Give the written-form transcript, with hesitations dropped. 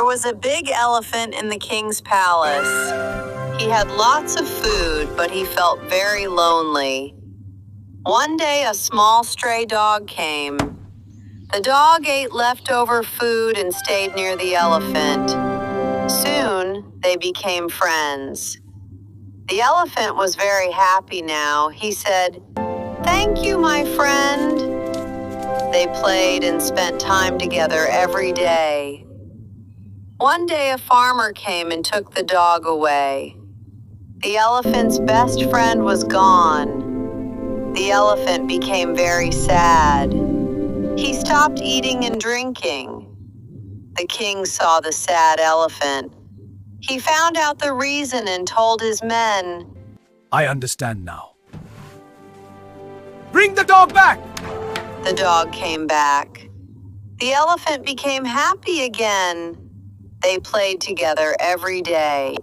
There was a big elephant in the king's palace. He had lots of food, but he felt very lonely. One day, a small stray dog came. The dog ate leftover food and stayed near the elephant. Soon, they became friends. The elephant was very happy now. He said, "Thank you, my friend." They played and spent time together every day. One day, a farmer came and took the dog away. The elephant's best friend was gone. The elephant became very sad. He stopped eating and drinking. The king saw the sad elephant. He found out the reason and told his men. I understand now. Bring the dog back! The dog came back. The elephant became happy again. They played together every day.